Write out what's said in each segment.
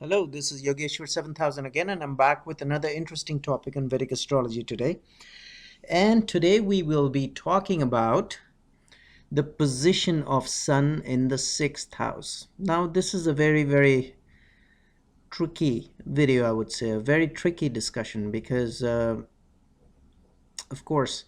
Hello, this is Yogeshwar 7000 again, and I'm back with another interesting topic on Vedic astrology today. And today we will be talking about the position of Sun in the sixth house. Now, this is a very tricky video, I would say, a very tricky discussion because, of course,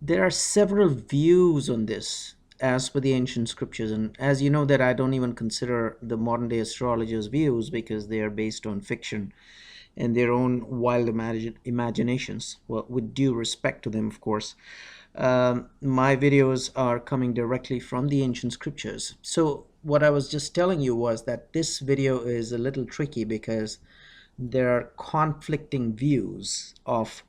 there are several views on this as per the ancient scriptures, and as you know that I don't even consider the modern day astrologers views because they are based on fiction and their own wild imaginations, well, with due respect to them, of course. My videos are coming directly from the ancient scriptures. So what I was just telling you was that this video is a little tricky because there are conflicting views of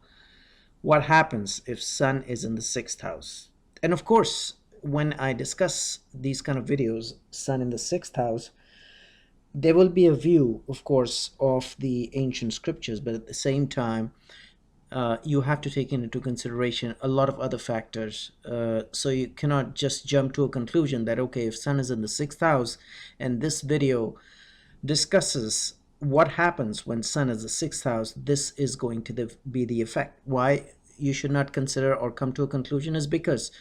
what happens if Sun is in the sixth house. And of course, when I discuss these kind of videos, Sun in the sixth house, there will be a view, of course, of the ancient scriptures, but at the same time, you have to take into consideration a lot of other factors. So you cannot just jump to a conclusion that, okay, if Sun is in the sixth house, and this video discusses what happens when Sun is the sixth house, this is going to be the effect. Why you should not consider or come to a conclusion is because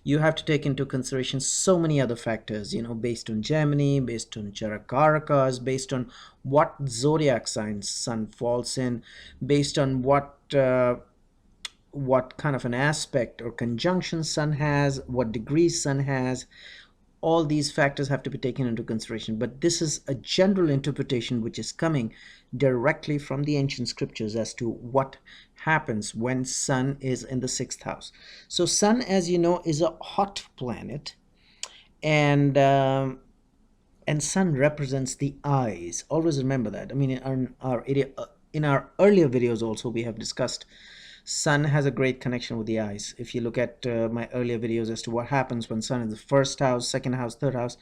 you have to take into consideration so many other factors, based on Gemini, based on Charakarakas, based on what zodiac signs Sun falls in, based on what kind of an aspect or conjunction Sun has, what degrees Sun has. All these factors have to be taken into consideration, but this is a general interpretation which is coming directly from the ancient scriptures as to what happens when Sun is in the sixth house. So Sun, as you know, is a hot planet, and Sun represents the eyes. Always remember that. I mean, in our earlier videos also we have discussed Sun has a great connection with the eyes. If you look at my earlier videos as to what happens when Sun is the first house, second house, third house,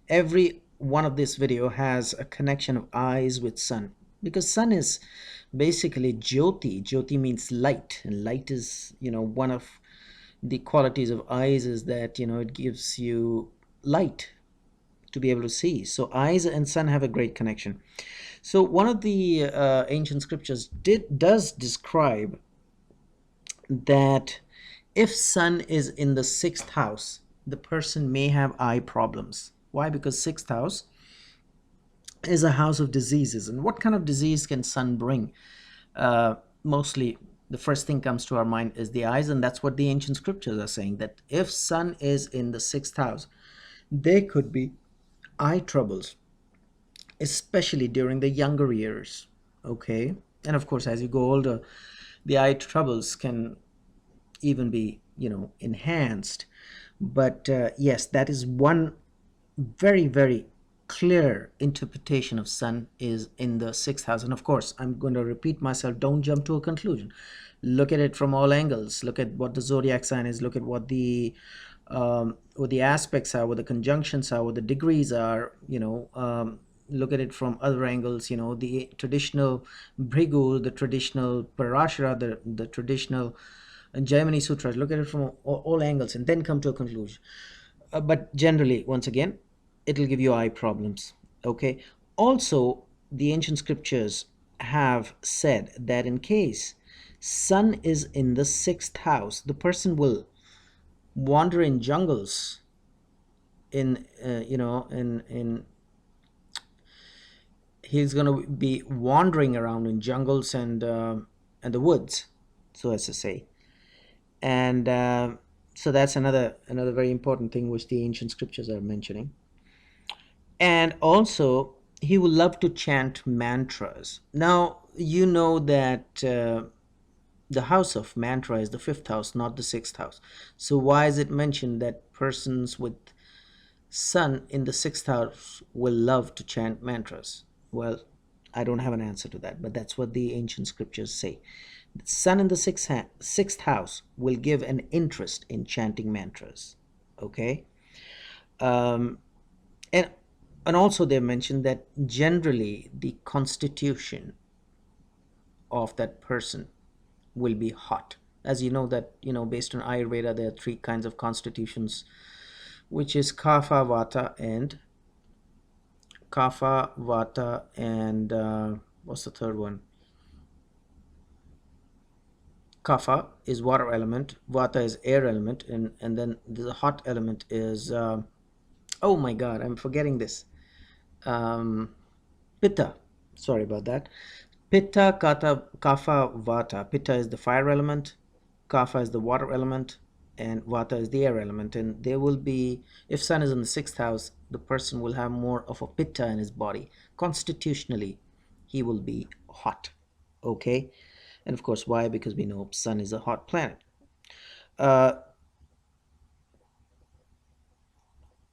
every one of this video has a connection of eyes with Sun, because Sun is basically Jyoti. Jyoti means light, and light is, one of the qualities of eyes is that, it gives you light to be able to see. So eyes and Sun have a great connection. So one of the ancient scriptures does describe that if Sun is in the sixth house, the person may have eye problems. Why? Because sixth house is a house of diseases. And what kind of disease can Sun bring? Mostly, the first thing comes to our mind is the eyes, and that's what the ancient scriptures are saying, that if Sun is in the sixth house, there could be eye troubles, especially during the younger years. Okay. And of course, as you go older, the eye troubles can even be, enhanced. But yes, that is one very clear interpretation of Sun is in the sixth house. And of course, I'm going to repeat myself, don't jump to a conclusion. Look at it from all angles. Look at what the zodiac sign is. Look at what the aspects are, what the conjunctions are, what the degrees are. Look at it from other angles. The traditional Bhrigu, the traditional Parashara, the traditional Gemini Sutras. Look at it from all angles and then come to a conclusion. But generally, once again, it'll give you eye problems. Okay. Also, the ancient scriptures have said that in case Sun is in the sixth house, the person will wander in jungles, in he's going to be wandering around in jungles and the woods, so as to say. And so that's another very important thing which the ancient scriptures are mentioning. And also, he will love to chant mantras. Now, you know that the house of mantra is the fifth house, not the sixth house. So why is it mentioned that persons with Sun in the sixth house will love to chant mantras? Well, I don't have an answer to that, but that's what the ancient scriptures say. The Sun in the sixth house will give an interest in chanting mantras. Okay. um, and and also they mentioned that generally the constitution of that person will be hot. As you know that, based on Ayurveda, there are three kinds of constitutions, which is Kapha, Vata, and Kapha, Vata, and what's the third one? Kapha is water element, Vata is air element, and then the hot element is oh my God, I'm forgetting this. Um, Pitta. Sorry about that. Pitta, Kata, Kapha, Vata. Pitta is the fire element, Kapha is the water element, and Vata is the air element. And there will be, if Sun is in the sixth house, the person will have more of a Pitta in his body. Constitutionally, he will be hot. Okay? And of course, why? Because we know Sun is a hot planet. Uh,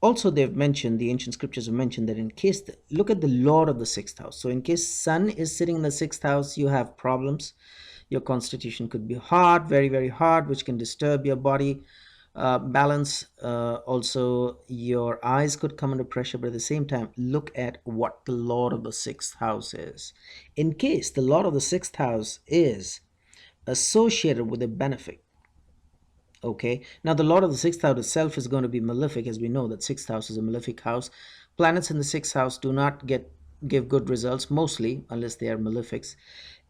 Also, they've mentioned, the ancient scriptures have mentioned that in case look at the lord of the sixth house. So in case Sun is sitting in the sixth house, you have problems. Your constitution could be hard, very very hard, which can disturb your body balance. Also, your eyes could come under pressure. But at the same time, look at what the lord of the sixth house is. In case the lord of the sixth house is associated with a benefic. Okay, now the lord of the sixth house itself is going to be malefic, as we know that sixth house is a malefic house. Planets in the sixth house do not give good results mostly unless they are malefics,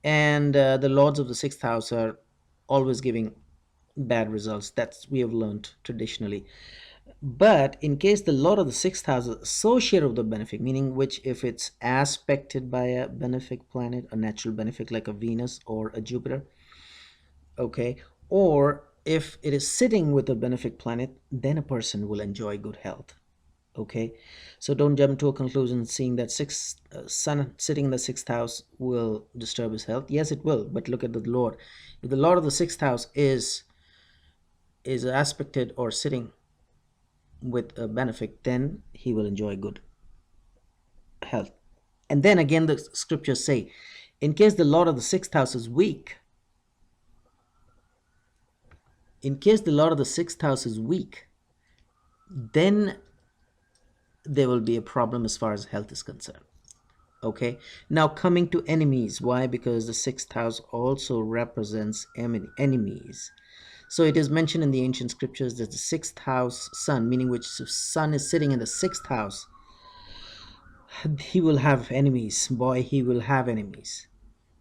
and the lords of the sixth house are always giving bad results. That's we have learned traditionally. But in case the lord of the sixth house is associated with the benefic, meaning which if it's aspected by a benefic planet, a natural benefic like a Venus or a Jupiter, okay, or if it is sitting with a benefic planet, then a person will enjoy good health. Okay, so don't jump to a conclusion seeing that sun sitting in the sixth house will disturb his health. Yes, it will, but look at the lord. If the lord of the sixth house is aspected or sitting with a benefic, then he will enjoy good health. And then again, the scriptures say, in case the lord of the sixth house is weak, in case the lord of the sixth house is weak, then there will be a problem as far as health is concerned. Okay, now coming to enemies. Why? Because the sixth house also represents enemies. So it is mentioned in the ancient scriptures that the sixth house sun, meaning which sun is sitting in the sixth house, he will have enemies. Boy, he will have enemies.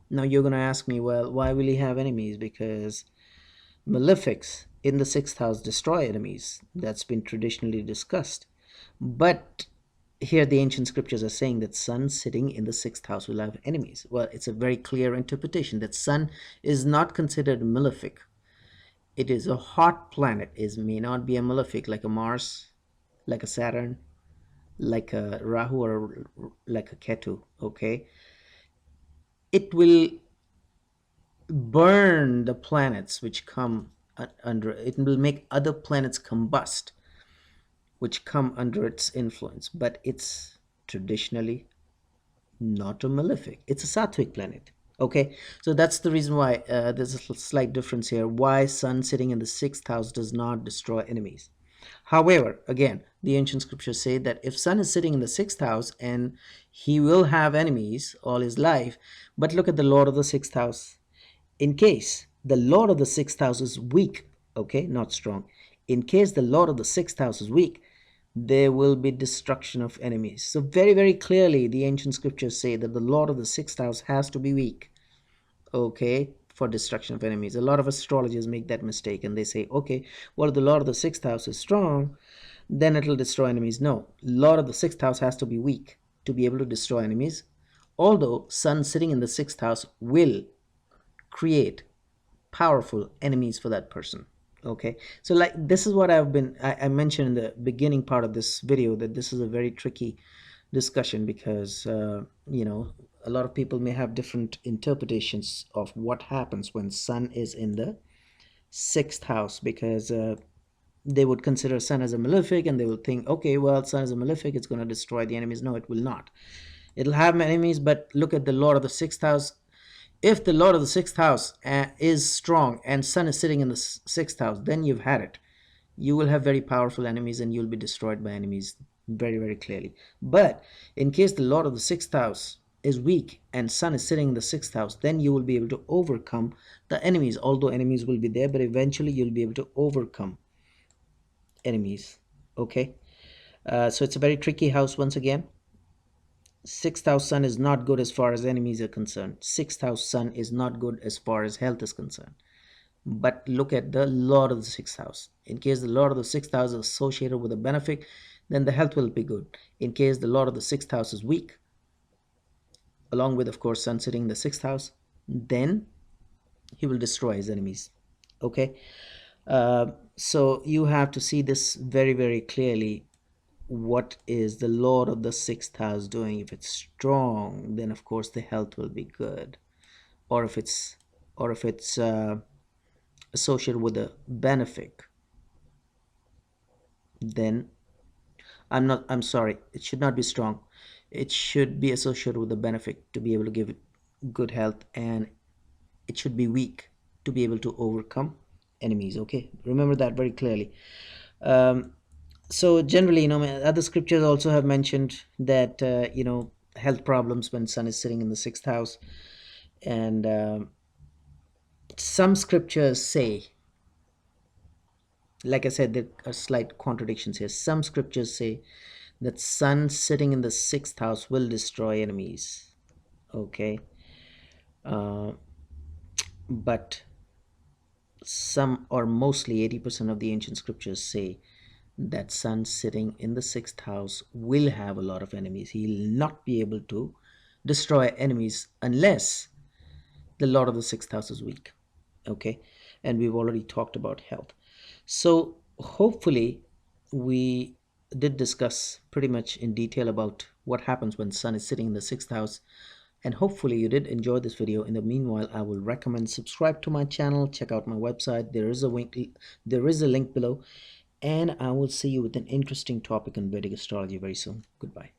Now you're going to ask me, well, why will he have enemies? Because malefics in the sixth house destroy enemies. That's been traditionally discussed. But here the ancient scriptures are saying that sun sitting in the sixth house will have enemies. Well, it's a very clear interpretation that sun is not considered malefic. It is a hot planet. It may not be a malefic like a Mars, like a Saturn, like a Rahu, or like a Ketu. Okay, it will burn the planets which come under it. Will make other planets combust which come under its influence, but it's traditionally not a malefic. It's a sattvic planet. Okay, so that's the reason why there's a slight difference here. Why sun sitting in the sixth house does not destroy enemies. However, again, the ancient scriptures say that if sun is sitting in the sixth house, and he will have enemies all his life. But look at the lord of the sixth house. In case the lord of the sixth house is weak, okay, not strong. In case the lord of the sixth house is weak, there will be destruction of enemies. So very very clearly the ancient scriptures say that the lord of the sixth house has to be weak, okay, for destruction of enemies. A lot of astrologers make that mistake and they say, okay, well, if the lord of the sixth house is strong, then it will destroy enemies. No, lord of the sixth house has to be weak to be able to destroy enemies, although sun sitting in the sixth house will create powerful enemies for that person. Okay, so like this is what I mentioned in the beginning part of this video, that this is a very tricky discussion because a lot of people may have different interpretations of what happens when sun is in the sixth house, because they would consider sun as a malefic and they will think, okay, well, sun is a malefic, it's going to destroy the enemies. No, it will not. It'll have enemies, but look at the lord of the sixth house. If the lord of the sixth house is strong and sun is sitting in the sixth house, then you've had it. You will have very powerful enemies and you'll be destroyed by enemies very very clearly. But in case the lord of the sixth house is weak and sun is sitting in the sixth house, then you will be able to overcome the enemies. Although enemies will be there, but eventually you'll be able to overcome enemies. Okay, so it's a very tricky house once again. Sixth house sun is not good as far as enemies are concerned. Sixth house sun is not good as far as health is concerned. But look at the Lord of the sixth house. In case the Lord of the sixth house is associated with a benefic, then the health will be good. In case the Lord of the sixth house is weak, along with, of course, sun sitting in the sixth house, then he will destroy his enemies. Okay. So you have to see this very, very clearly. What is the Lord of the sixth house doing? If it's strong, then of course the health will be good. Or if it's associated with a benefic, then I'm sorry, it should not be strong. It should be associated with a benefic to be able to give it good health, and it should be weak to be able to overcome enemies. Okay, remember that very clearly. um, so generally, other scriptures also have mentioned that health problems when sun is sitting in the sixth house. And some scriptures say, like I said, there are slight contradictions here. Some scriptures say that sun sitting in the sixth house will destroy enemies. Okay. uh, but some, or mostly 80% of the ancient scriptures say that sun sitting in the sixth house will have a lot of enemies. He'll not be able to destroy enemies unless the Lord of the sixth house is weak. Okay. And we've already talked about health. So hopefully we did discuss pretty much in detail about what happens when sun is sitting in the sixth house. And hopefully you did enjoy this video. In the meanwhile, I will recommend subscribe to my channel, check out my website. There is a link below, and I will see you with an interesting topic on Vedic astrology very soon. Goodbye.